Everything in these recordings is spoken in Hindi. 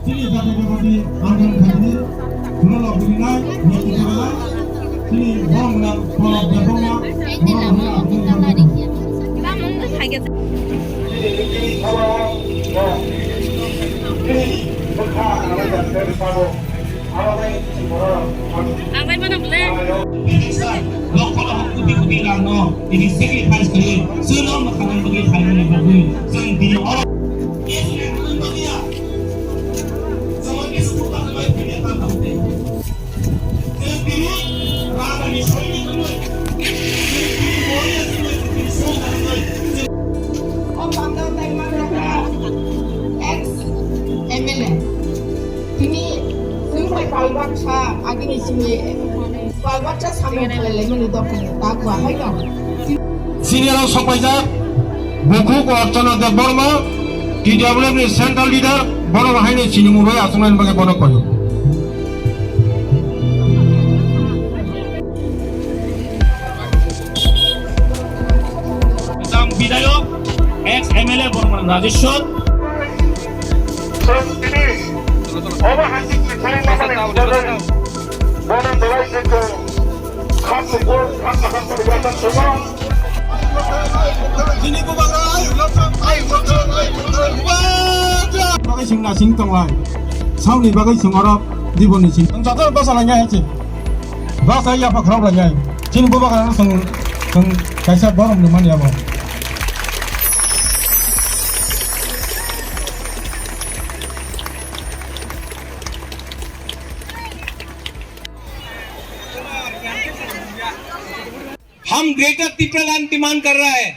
sini satu bagi angin kami menolong bina nanti kita sini bom dan bom dan bomnya Ang mana boleh? Lokal kuti lang no ini sacrifice kali suno makanan bagi kayu ni bagi sang di orang Senior Supervisor Buku Archana Dev Burma TWF Central Leader Bono Bahini Sinimuroi Asunan Bagi Bono Koyo Sang Bidayok ex MLA Burma Rajeshwar Bagai singna sing tonglai, sauni bagai sing Arab di boni sing. Jatuh bahasa lainnya aja. Bahasa ya apa kerap lainnya. Sini buat kalau sing kaisa baru minuman ya bang. हम ग्रेटर तिपरा लैंड डिमांड कर रहा है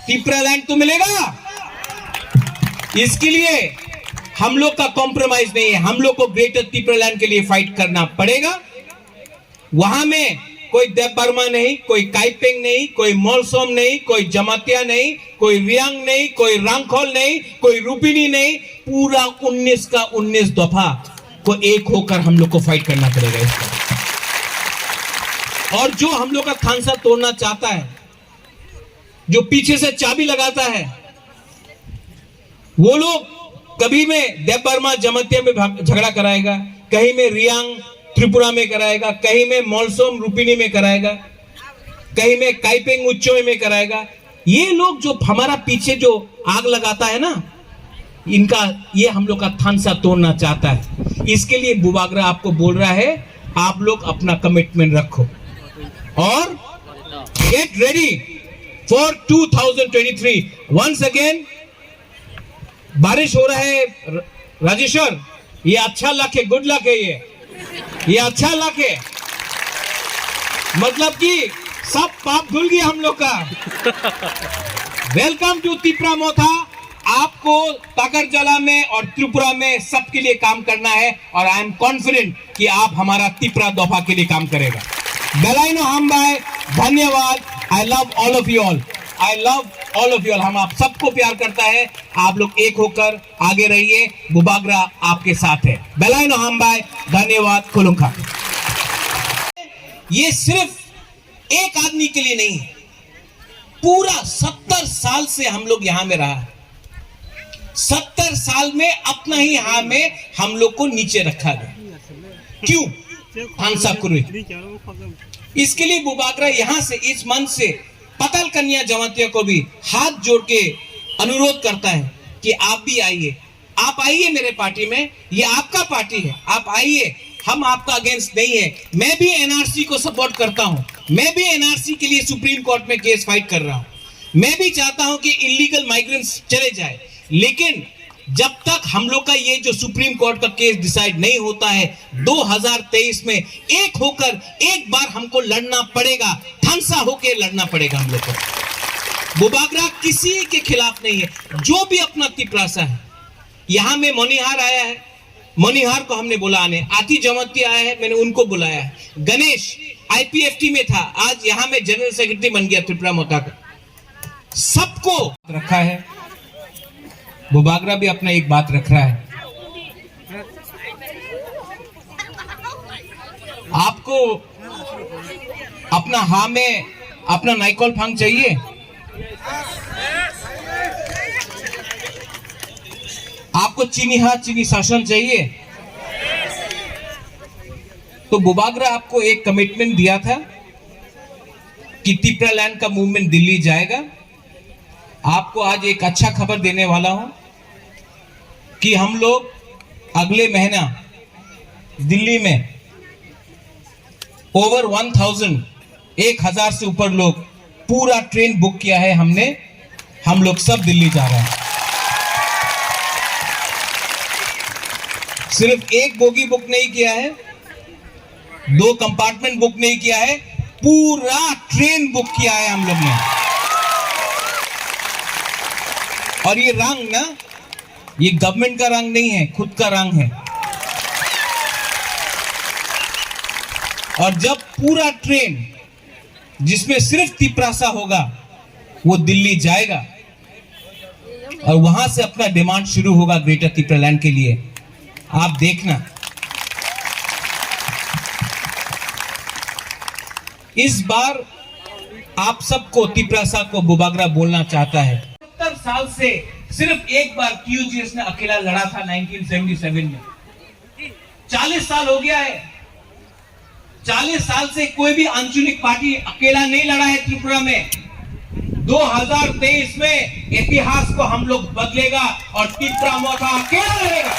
तिपरा लैंड तो मिलेगा इसके लिए हम लोग का कॉम्प्रोमाइज नहीं है हम लोग को ग्रेटर तिपरा लैंड के लिए फाइट करना पड़ेगा वहां में कोई देव बर्मा नहीं कोई काइपेंग नहीं कोई मोलसोम नहीं कोई जमातिया नहीं कोई रियांग नहीं कोई रांगखोल नहीं कोई रूपिनी नहीं पूरा 19 का 19 दफा को एक होकर हम लोग को फाइट करना पड़ेगा इसका और जो हम लोग का खानसा तोड़ना चाहता है जो पीछे से चाबी लगाता है वो लोग कभी में देव बर्मा जमातिया में झगड़ा कराएगा कहीं में रियांग त्रिपुरा में कराएगा कहीं में मोलसोम रूपिनी में कराएगा कहीं में काइपेंग उच्चोय में कराएगा ये लोग जो हमारा पीछे जो आग लगाता है ना इनका ये हम लोग का खानसा तोड़ना चाहता है इसके लिए बुबागरा आपको बोल रहा है आप लोग अपना कमिटमेंट रखो और get ready for 2023 once again बारिश हो रहा है राजेश्वर ये अच्छा लक है गुड लक है ये अच्छा लक है मतलब कि सब पाप धुल गया हम लोग का वेलकम टू तिपरा मोथा आपको ताकरजला में और त्रिपुरा में सबके लिए काम करना है और आई एम कॉन्फिडेंट कि आप हमारा तिपरा दफा के लिए काम करेगा बेलाइनो हम भाई धन्यवाद I love all of you all I love all of you all हम आप सबको प्यार करता है आप लोग एक होकर आगे रहिए बुबागरा आपके साथ है बेलाइनो हम भाई धन्यवाद खुलुंखा ये सिर्फ एक आदमी के लिए नहीं है पूरा 70 साल से हम लोग यहां में रहा 70 साल में अपना ही यहां में हम लोग को नीचे रखा गया क्यों खानसा कुरुई इसके लिए बुबागरा यहां से इस मंच से पतल कन्या जमातिया को भी हाथ जोड़ के अनुरोध करता है कि आप भी आइए आप आइए मेरे पार्टी में ये आपका पार्टी है आप आइए हम आपका अगेंस्ट नहीं है मैं भी एनआरसी को सपोर्ट करता हूं मैं भी एनआरसी के लिए सुप्रीम कोर्ट में केस फाइट कर रहा हूं मैं भी चाहता हूं कि इलीगल माइग्रेंट्स चले जाए लेकिन जब तक हम लोग का ये जो सुप्रीम कोर्ट का केस डिसाइड नहीं होता है 2023 में एक होकर एक बार हमको लड़ना पड़ेगा थानसा होके लड़ना पड़ेगा हम लोग को बुबागरा किसी के खिलाफ नहीं है जो भी अपना तिपरासा है यहां में मोनिहार आया है मोनिहार को हमने बुला आने आती जमाती आया है मैंने उनको बुलाया है गणेश आईपीएफटी में था आज यहां में जनरल सेक्रेटरी बन गया त्रिपुरा मोता का सबको रखा है बुबागरा भी अपना एक बात रख रहा है आपको अपना हाँ में अपना नाइकॉल फांग चाहिए आपको चीनी हाथ चीनी शासन चाहिए? तो बुबागरा आपको एक कमिटमेंट दिया था कि तिपरा लैंड का मूवमेंट दिल्ली जाएगा। आपको आज एक अच्छा खबर देने वाला हूं कि हम लोग अगले महीना दिल्ली में ओवर 1000 से ऊपर लोग पूरा ट्रेन बुक किया है हमने। हम लोग सब दिल्ली जा रहे हैं। सिर्फ एक बोगी बुक नहीं किया है, 2 कंपार्टमेंट बुक नहीं किया है, पूरा ट्रेन बुक किया है हम लोग ने। और ये रंग ना, ये गवर्नमेंट का रंग नहीं है, खुद का रंग है। और जब पूरा ट्रेन जिसमें सिर्फ तिपरासा होगा वो दिल्ली जाएगा और वहां से अपना डिमांड शुरू होगा ग्रेटर तिपरा लैंड के लिए। आप देखना, इस बार आप सबको तिपरासा को बुबागरा बोलना चाहता है। 70 साल से सिर्फ एक बार टीयूजीएस ने अकेला लड़ा था 1977 में। 40 साल हो गया है। 40 साल से कोई भी आंचलिक पार्टी अकेला नहीं लड़ा है त्रिपुरा में। 2023 में इतिहास को हम लोग बदलेगा और तिपरा मोथा अकेला लड़ेगा।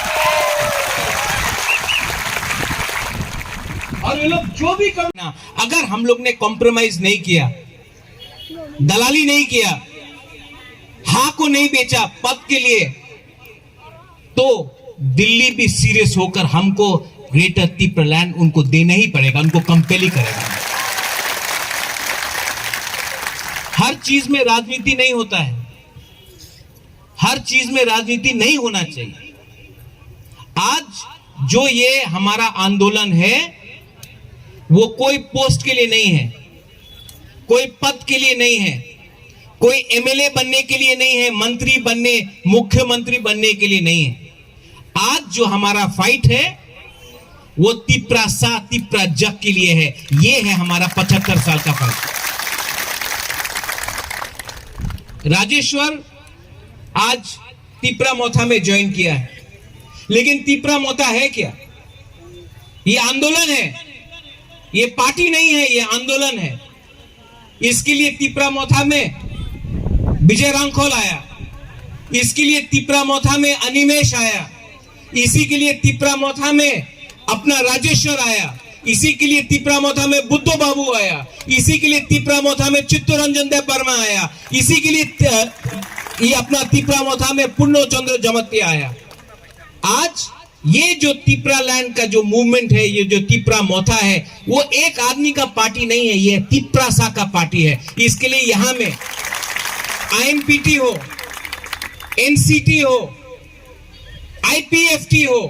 और ये लोग जो भी करना, अगर हम लोग ने कॉम्प्रोमाइज नहीं किया, दलाली नहीं किया, हाँ को नहीं बेचा पद के लिए, तो दिल्ली भी सीरियस होकर हमको ग्रेटर तिपरा लैंड उनको देना ही पड़ेगा, उनको कंपेल ही करेगा। हर चीज में राजनीति नहीं होता है, हर चीज में राजनीति नहीं होना चाहिए। आज जो ये हमारा आंदोलन है वो कोई पोस्ट के लिए नहीं है, कोई पद के लिए नहीं है, कोई एमएलए बनने के लिए नहीं है, मंत्री बनने, मुख्यमंत्री बनने के लिए नहीं है। आज जो हमारा फाइट है वो तिपरासा तिपरा जग के लिए है। ये है हमारा 75 साल का फाइट। राजेश्वर आज तिपरा मोथा में ज्वाइन किया है, लेकिन तिपरा मोथा है क्या? ये आंदोलन है, ये पार्टी नहीं है, ये आंदोलन है। इसके लिए तिपरा मोथा में विजय रांखोल आया, इसके लिए तिपरा मोथा में अनिमेश आया, इसी के लिए तिपरा मोथा में अपना राजेश्वर आया, इसी के लिए तिपरा मोथा में बुद्धो बाबू आया, इसी के लिए तिपरा मोथा में चित्तरंजन देव वर्मा आया, इसी के लिए ये अपना तिपरा मोथा में पुण्यो चंद्र जमत्ती आया। आज ये जो तिपरा लैंड का जो मूवमेंट है, ये जो तिपरा मोथा है, वो एक आदमी का पार्टी नहीं है, ये तिपरासा का पार्टी है। इसके लिए यहां में आईएमपीटी हो, एनसीटी हो, आईपीएफटी हो,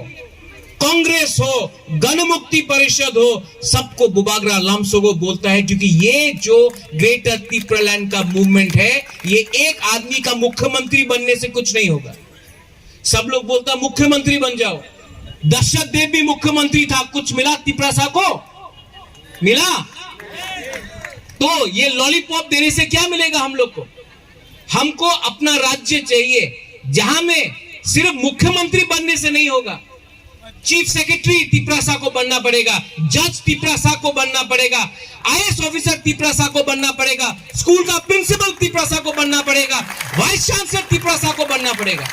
कांग्रेस हो, गणमुक्ति परिषद हो, सबको बुबागरा लम्सोगो बोलता है, क्योंकि ये जो ग्रेटर तिपरा लैंड का मूवमेंट है, ये एक आदमी का मुख्यमंत्री बनने से कुछ नहीं होगा। सब लोग बोलता मुख्यमंत्री बन जाओ। दशरथ देव भी मुख्यमंत्री था, कुछ मिला तिपरासा को? मिला? तो ये लॉलीपॉप देने से क्या मिलेगा हम लोग को? हमको अपना राज्य चाहिए जहां में सिर्फ मुख्यमंत्री बनने से नहीं होगा, चीफ सेक्रेटरी तिपरासा को बनना पड़ेगा, जज तिपरासा को बनना पड़ेगा, आईएएस ऑफिसर तिपरासा को बनना पड़ेगा, स्कूल का प्रिंसिपल तिपरासा को बनना पड़ेगा, वाइस चांसलर तिपरासा को बनना पड़ेगा।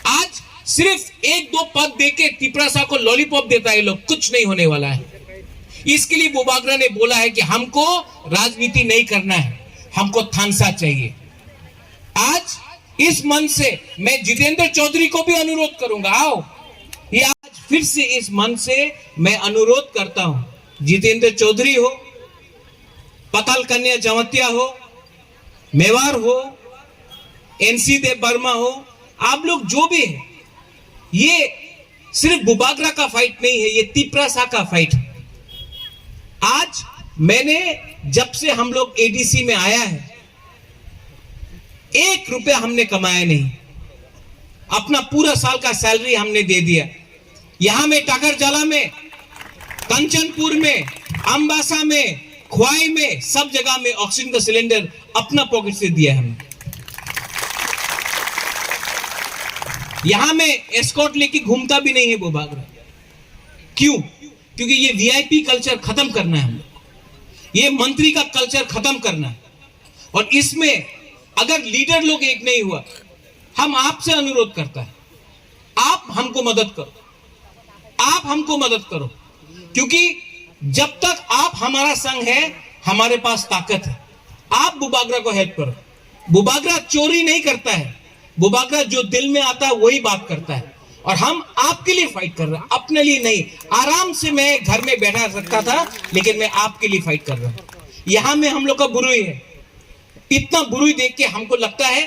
आज सिर्फ 1-2 पद देके तिपरासा को लॉलीपॉप देता है लोग, कुछ नहीं होने वाला है। इसके लिए बुबागरा ने बोला है कि हमको राजनीति नहीं करना है, हमको थानसा चाहिए। आज इस मन से मैं जितेंद्र चौधरी को भी अनुरोध करूंगा, आओ, ये आज फिर से इस मन से मैं अनुरोध करता हूं, जितेंद्र चौधरी हो, पताल कन्या जमतिया हो, मेवार हो, एनसी देव वर्मा हो, आप लोग जो भी है, ये सिर्फ बुबागरा का फाइट नहीं है, ये तिपरासा का फाइट है। आज मैंने जब से हम लोग एडीसी में आया है, 1 रुपया हमने कमाया नहीं, अपना पूरा साल का सैलरी हमने दे दिया। यहां में टाकरजाला में, कंचनपुर में, अंबासा में, ख्वाई में, सब जगह में ऑक्सीजन का सिलेंडर अपना पॉकेट से दिया हमने। यहां में एस्कॉर्ट लेके घूमता भी नहीं है बुबागरा। क्यों? क्योंकि ये वीआईपी कल्चर खत्म करना है हम लोग, ये मंत्री का कल्चर खत्म करना है। और इसमें अगर लीडर लोग एक नहीं हुआ, हम आपसे अनुरोध करता है, आप हमको मदद करो, आप हमको मदद करो, क्योंकि जब तक आप हमारा संग है, हमारे पास ताकत है। आप बुबागरा को हेल्प करो। बुबागरा चोरी नहीं करता है, बुबागरा जो दिल में आता है वही बात करता है। और हम आपके लिए फाइट कर रहे हैं, अपने लिए नहीं। आराम से मैं घर में बैठा सकता था, लेकिन मैं आपके लिए फाइट कर रहा हूं। यहां में हम लोग का बुरुई है, इतना बुरुई देख के हमको लगता है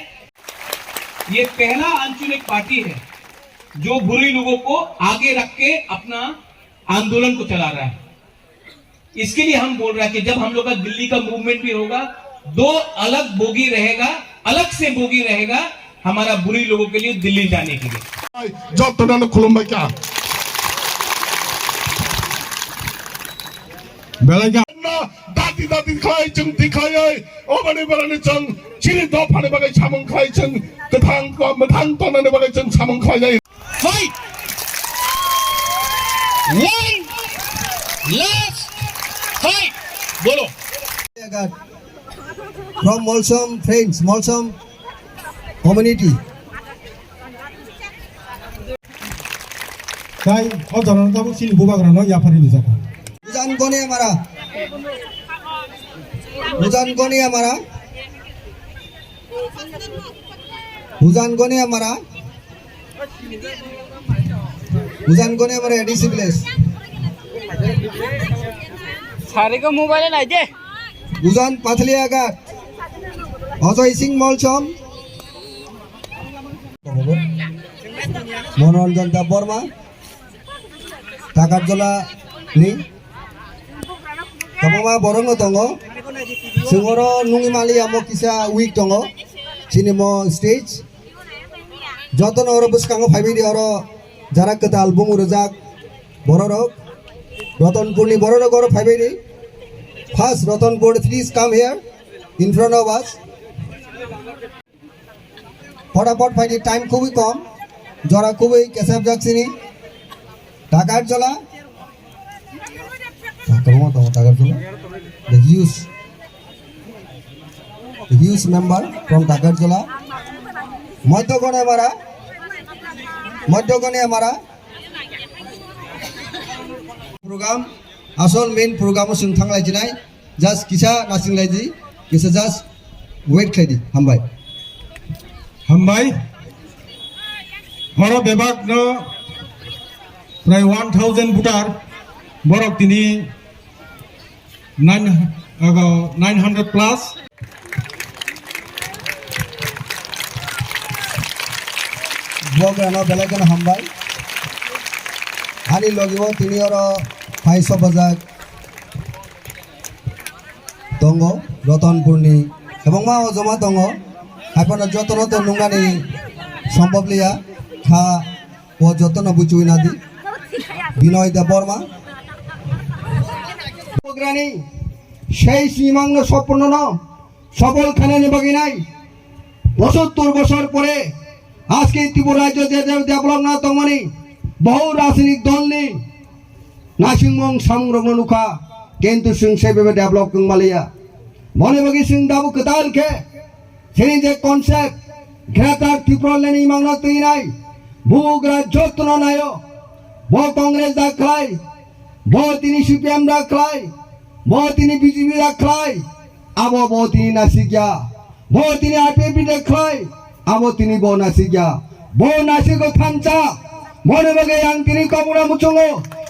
ये पहला आंचलिक पार्टी है जो बुरुई लोगों को आगे रख के अपना आंदोलन को चला रहा है। इसके लिए हम बोल रहे हैं कि जब हम लोग का दिल्ली का मूवमेंट भी होगा, 2 अलग बोगी रहेगा, अलग से बोगी रहेगा हमारा बुरुई लोगों के लिए दिल्ली जाने के लिए। जब तो ना खुलम क्या बेलगा दादी दादी खाई चंग दिखाई ओबने बरने चंग चिनि दो फाने बगे छामंग खाई चंग कथांग को मथांग तो ना बगे चंग छामंग खाई जाए। फाइट वन लास्ट फाइट बोलो। From Molsom friends, Molsom community. Kai orang tahu sini bubagra no ya pari bisa. Hujan koni हमारा, hujan koni हमारा, hujan koni हमारा, hujan koni हमारा एडीसी प्लेस। सारे का मोबाइल है जे। Hujan Pathliagat, also Ising Molsom, Monoranjan Daborma, Takarjola ni, Kamama Borongo Tongo, Singoro Nungimali Amo Kisa Week Tongo, Cinema Stage, Joton Orobus Kango Fabi Oro, Jarak album Uruzak, Bororok, Roton Purni Bororok or Fabi. First, Ratanpur, please come here in front of us. फटाफट फाइट टाइम খুবই কম, জরা খুবই কেসাব যাচ্ছিনি। টাকার জলা টাকার জলা the huge member from টাকার জলা মধ্যগণে हमारा program asal main program sung thanglai jinai just kisa nasinglai ji kisa just wait khai di Hambai horo bebak no pray 1000 butar borok tini 900 plus bogra no belagan hambai ani logibo tini oro 500 bajak tongo Ratanpurni ebong ma ojoma tongo apana jotono to nungani সম্ভব লিয়া খা ও যতন বুচুই না দি বিনয় দেববর্মা প্রোগ্রানি সেই শ্রীমঙ্গ সম্পূর্ণ ন সফল খানে নিবগি নাই ৭৫ বছর পরে আজকে ত্রিপুরা রাজ্য যে ডেভেলপ না তমনি বহু রাজনৈতিক দল নেই নাসিংমং সামগ্রগ্ন নুখা কিন্তু সিং সেভাবে ডেভেলপ কংমালিয়া মনে বগি সিং দাবু কদালকে সেই যে কনসেপ্ট ঘেরাতার ত্রিপুরা লেনি মাংনা তুই নাই বুগরা যত্ন নাই বো কংগ্রেস রাখাই বো তিনি সিপিএম রাখাই বো তিনি বিজেপি রাখাই আবো বো তিনি নাসিগিয়া বো তিনি আরপিএফ রাখাই আবো তিনি বো নাসিগিয়া বো নাসিগো থানচা মনে বগে আং তিনি কমরা মুচঙ্গো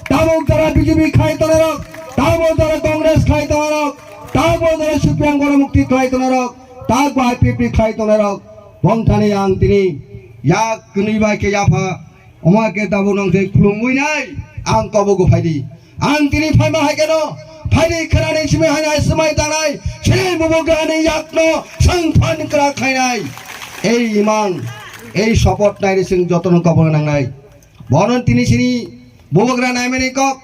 তাবক যারা বিজেপি খাই তনারক তাবক যারা কংগ্রেস খাই তনারক তাবক যারা সিপিএম গণমুক্তি খাই তনারক তাবক আরপিএফ খাই তনারক বংথানি আং তিনি ইয়াক কনিবাই কে ইয়াফা অমাকে দাবু নংসে খুলুমুই নাই আং কবগো ফাইদি আং তিনি ফাইমা হাই কেন ফাইদি খরানি সিমে হাই সমাই দানাই সেই বুবগানি ইয়াকনো সংফান করা খাইনাই এই ইমান এই শপথ নাই সিং যতন কবর নাংনাই বনন তিনি সিনি বুবগরা নাইমেনি কক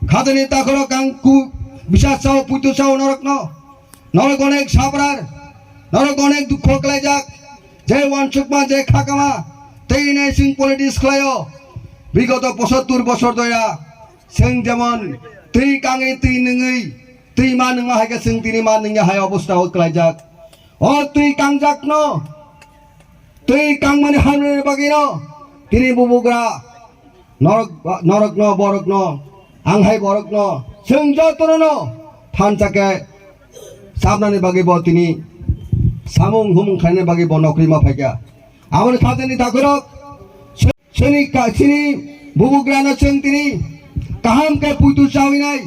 খাদনি তাখর কাংকু বিশ্বাস চাও পুতু চাও নরকন নরক অনেক সাবরার নরক অনেক দুঃখ ক্লাই যাক যে ওয়ানসুকমা যে খাকামা তেইনে সিং পলিটিক্স খালাयो বিগত 75 বছর ধরে जों যেমন তুই কাঙে তুই নङै তুই মা নङा হাইকে जों তিনি মা নङा হাই অবস্থাও ক্লাইজাক ও তুই কাংজাক ন তুই কাংমানি হামনে বাগি ন তিনি বুবুগ্রা নরক ন বরক ন आंहाय बरक न जों जतन न थानचाके साबनानि बागै ब तिनि सामुं हुमुं खायने बागै ब नौकरी मा फायगा आमन खाजनि थाखरक सिनि बुबुग्रानो जों तिनि काहाम के पुतु चाविनाय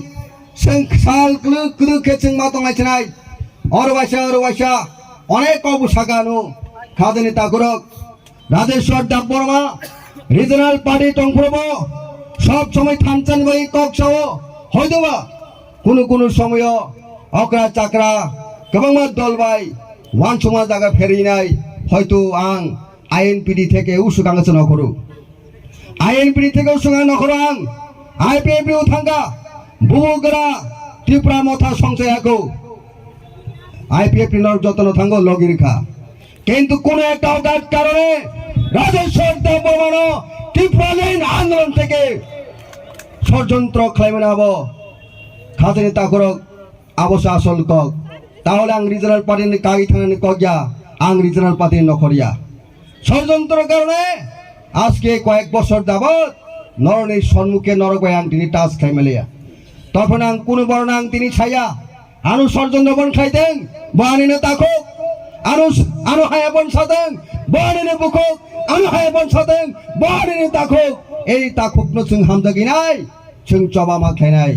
जों साल क्लु क्लु के जों मा तंगायनाय अरवासा अनेक अबुसागानो खाजनि थाखरक राजेश्वर दाब बर्मा रिजनल पार्टी टंफ्रबो सब समय थानचान बाई कक सावो हयतोबा कुनु समय अक्रा चाक्रा गोबां दल बाय वान समा जागा फेरिनाय हयतो आं आईएनपीडी থেকে उसुगांगासो नखरो आईएनपीडी থেকে उसुगां नखरो आं आईपीएफपी थांगा बुबुग्रा त्रिपुरा मथा संसयाखौ आईपीएफपी नर जतन थांगो लगिरखा किन्तु कोनो একটা অদাত কারণে রাজেশ্বর দেব বর্মা त्रिपुरा लाइन आंदोलन থেকে ষড়যন্ত্র খাইবে না খাজনি তাকরক আবশ্য আসল কক তাহলে আং রিজনাল পার্টি কাগি থানানি কগিয়া আং রিজনাল পার্টি নকরিয়া ষড়যন্ত্র কারণে আজকে কয়েক বছর যাবত নরনি সম্মুখে নরকবাই আং তিনি টাচ খাইমেলিয়া তখন আং কোন বর্ণ আং তিনি ছাইয়া আনু ষড়যন্ত্র বন খাইতেন বানিনে তাকক আনু হায়াবন সাদেন বানিনে বুকক আনু হায়াবন সাদেন বানিনে তাকক এই তাকক ন जों हामजागिनाय जों चबा माखायनाय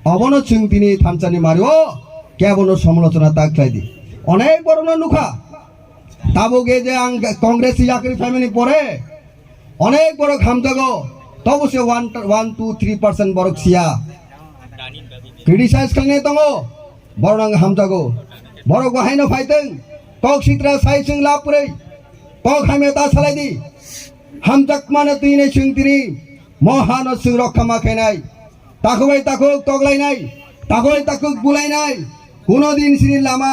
अबनो जों दिनै थामचानि मारिओ केबनो समालोचना ताकलायदि अनेक बरनो नुखा ताबोगे जे आं कांग्रेस याकरि फैमिली परे अनेक बरो हामजागो तबो से 1 2 3% बरक सिया क्रिटिसाइज खालामनाय दङ बरनां हामजागो बरक बाहायनो फायदों तक सित्रा साइजों लापुरै तक हामे ता सालायदि हामजाक माने दिनै जों दिनै महानो जों रक्षा माखायनाय ताखौबाय ताखौ तगलायनाय ताखौबाय ताखौ बुलायनाय कोनो दिन सिनि लामा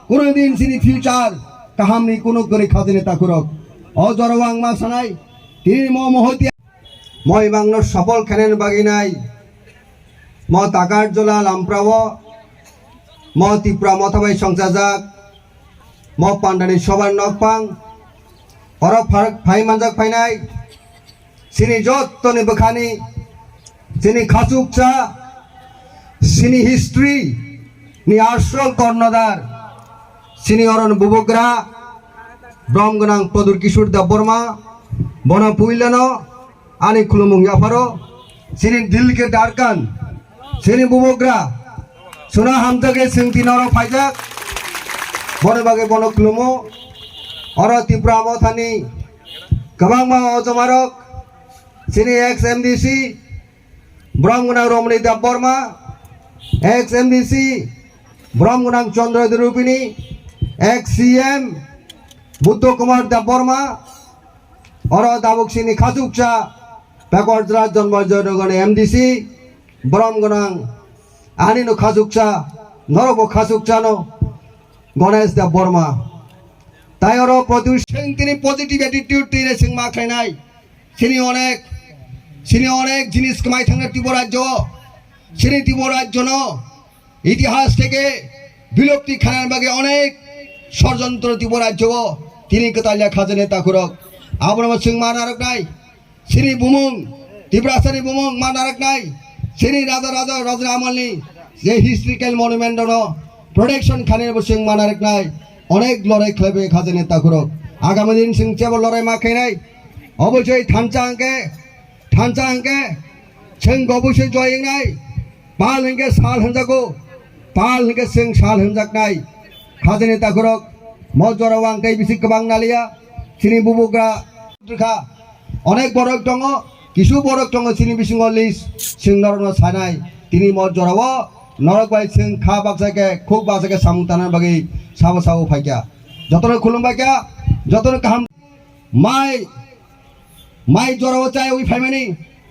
कोनो दिन सिनि फिउचार काहामनि कोनो गरि खाजनि ताखुरक अजरवां मा सानाय तिनि म महतिया মই বাংলার সফল খেলেন বাগিনাই ম তাকার জোলা লামপ্রাও ম ত্রিপুরা মথাবাই সংসাজাক ম পান্ডানি সবার নকপাং অর ফারক ফাই মানজাক ফাইনাই सिनी जत्तनि बखानी सिनी खाचुकचा सिनी हिस्ट्री नि आश्रल कर्णधार सिनी अरन बुबुग्रा ब्रह्मगोनां पदुर किशोर देब बर्मा बना पुइलानो आनि खुलुमुं याफारो सिनी दिलके दारकान सिनी बुबुग्रा सुना हामजागे सिंति नर फाइजाक बने बागे बन खुलुमु अर त्रिपुरा मथानि गोबां मा अजमारक सिनी एक्स एमडीसी ब्रह्मगोनां रमणी देब बर्मा एक्स एमडीसी ब्रह्मगोनां चंद्र रूपिणी एक्स सीएम बुद्ध कुमार देब बर्मा और दाबुक सिनी खाचुकचा बैकवर्ड जन्मजनगण एमडीसी ब्रह्मगोनां आनिनो खाचुकचा नरबो खाचुकचानो गणेश देब बर्मा ताई और प्रदूषण तिनी पजिटिव एटिट्यूड तिनी सिं माखायनाय सिनी अनेक जिनिस कमाई थांगे त्रिपुरा राज्य सिनी त्रिपुरा राज्य न इतिहास থেকে বিলুপ্তি খানার বাগে অনেক ষড়যন্ত্র त्रिपुरा राज्य তিনি কতালিয়া খাজনে তাকুরক আবরম সিং মানারক নাই সিনি বুমুং त्रिपुरासानि बुमुं मानारक নাই सिनी राजा राजरामलनि जे हिस्ट्रिकल मनुमेंट न प्रोटेक्शन खाने सिं मानारक নাই अनेक लड़ाई खेलबे खाजने ताकुरक आगामी दिन सिं चेबल लड़ाई माखायनाय अवश्य थानचा अंके जों अवश्य जयनाय पाल हिंगे साल हंजागो पाल हिंगे जों साल हंजाकनाय खाजनि ताकुरक मजराव आंकै बिसि गोबां नालिया सिनि बुबुग्रा अनेक बरक दङ किछु बरक दङ सिनि बिसिङाव लिस्ट जों नरन सानाय तिनि मजराव नरक बाय जों खा बागसाके खुब बागसाके सामुताना बागै साबो साबो फाइका जतन खुलुमबायका जतन काम माइ जराव चाय उइ फाइमानि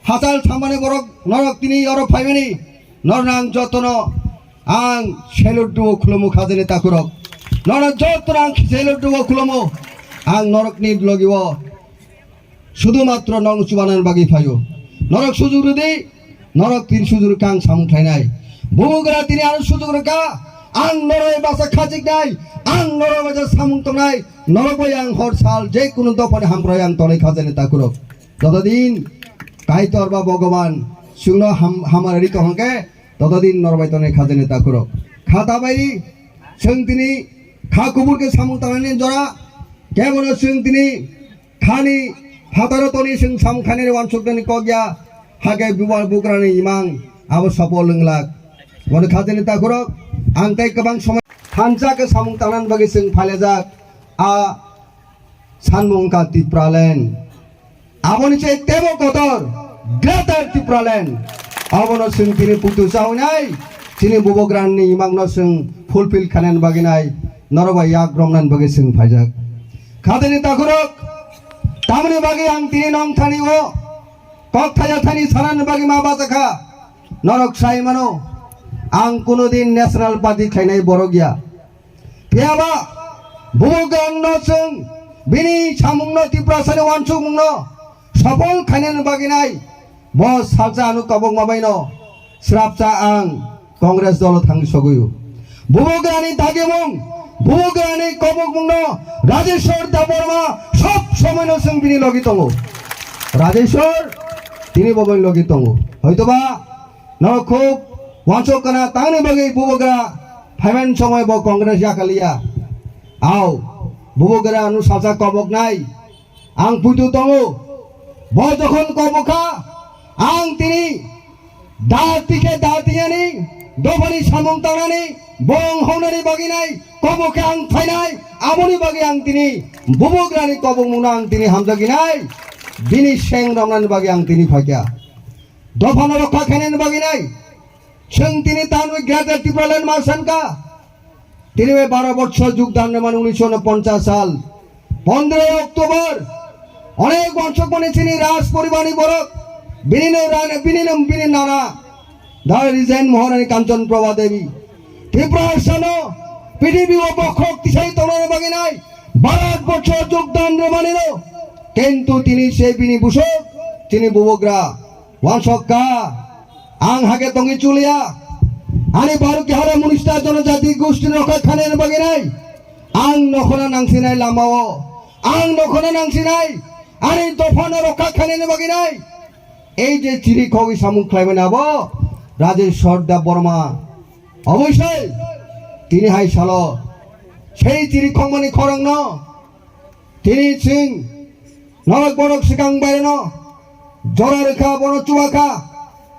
हासाल थांबाने बरक नरक तिनि अरब फाइमानि नरनां जतन आं सेलुटु खुलुमु खाजनि ताकुरक नर जतन आं सेलुटु खुलुमु आं नरकनि लगिव শুধুমাত্র নং চুবানান বাগি ফাইও নরক সুযোগ দি নরক তিন সুযোগ কাং সামুং খাইনাই বুবুগরা তিনি আরো সুযোগ রেখা আং নরয় বাসা খাজিক নাই আং নরয় বাজা সামুং তনাই নরবই আং হর সাল যে কোনো দফানে হামপ্রায় আং তনে খাজানে তা করো যতদিন কাইতর বা ভগবান শুন হামার ঋত হকে ততদিন নরবাই তনে খাজানে তা করো খাতা বাইরি जों दिनै खा खबरखौ सामुं तानानै जरा केवल जों दिनै खानि हादारतनि जों सामुं खानि वानसुकनि कगिया हागे बिवार बुग्रानि इमां आबो सफल लोंलाक वन खाजनि ताखरक आं ताइ गोबां समय हानजाखौ सामुं तानानै बागै जों फालेजाक आ सानमुंका तिप्रालेन आबोनि से तेबो कदर ग्रेटर तिप्रालेन आबोनो जों दिनै पुतु जावनाय दिनै बुबग्रानि इमांनो जों फुलफिल खानान बागिनाय नरबा याग रमनान बागै जों फायजाक खादनि ताखरक तामनि बागै आं तिनि नं थानि ओ कक थाया थानि सारान बागै मा बाजाखा नरक साइमानो आं कोनो दिन नेशनल पार्टी खायनाय बर' गैया बेयाबा बुबगांनो जों बिनि सामुंनो तिप्रासानि वानसुमुंनो सफल खायनान बागिनाय बस सालजा आनु कबक माबायनो स्राबजा आं कांग्रेस दल थांनि सगयो बुबगानि दागेमुं बुबगानि कबक मुंनो राजेश्वर दाबरमा सब समयनो जों बिनि लगि दङ राजेश्वर तिनि बबन लगि दङ हयतोबा न खुब वाचकना तांनि बागै बुबग्रा फाइमेन समय ब कांग्रेस याखालिया आव बुबग्रा नु साजा कबक नाय आं पुतु दङ ब जखन कबका आं तिनि दातिखे दातियानि दफानि सामुं तांनानि बं हौनानि बागिनाय कबके आं फायनाय आबोनि बागै आं तिनि बुबग्रानि कबक मुना आं तिनि हामजागिनाय बिनि सें रमनानि बागै आं तिनि फायका दफानो रखा खायनानि बागिनाय जों तिनि तानवे ग्रेटर तिप्रालेन मासानका तिनि 12 বছর যোগদান মানে 1949 সাল 15 অক্টোবর অনেক বংশক মানে তিনি রাজ পরিবারী বরক বিনি নানা ধর রিজেন মহারানী কাঞ্চন প্রভা দেবী ত্রিপুরাসন পৃথিবী ও শক্তিশালী তরুণের বাগি নাই 12 বছর যোগদান মানিল কিন্তু তিনি সেই বিনি বুসক তিনি বুবগ্রা ওয়ানসক্কা आं हागे तंगी चुलिया आनी बारु केहारा मुनिस्टा जनजाति गोष्ठी रखा खाने बागिनाय आं नखना नांसिनाय लामाओ आं नखना नांसिनाय आनी दफानो रखा खाने बागिनाय এই যে চিরি খগি সামুং খাইবেন আবো রাজেশ্বর দেব বর্মা অবশ্যই তিনি হাই সালো সেই চিরি খংমানি খরং ন তিনি সিং নরক বড়ক সিকাং বাইরে ন জরা রেখা বড় চুয়াখা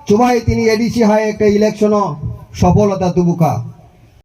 চুবাই তিনি এডিসি হাই একটা ইলেকশন সফলতা তুবুকা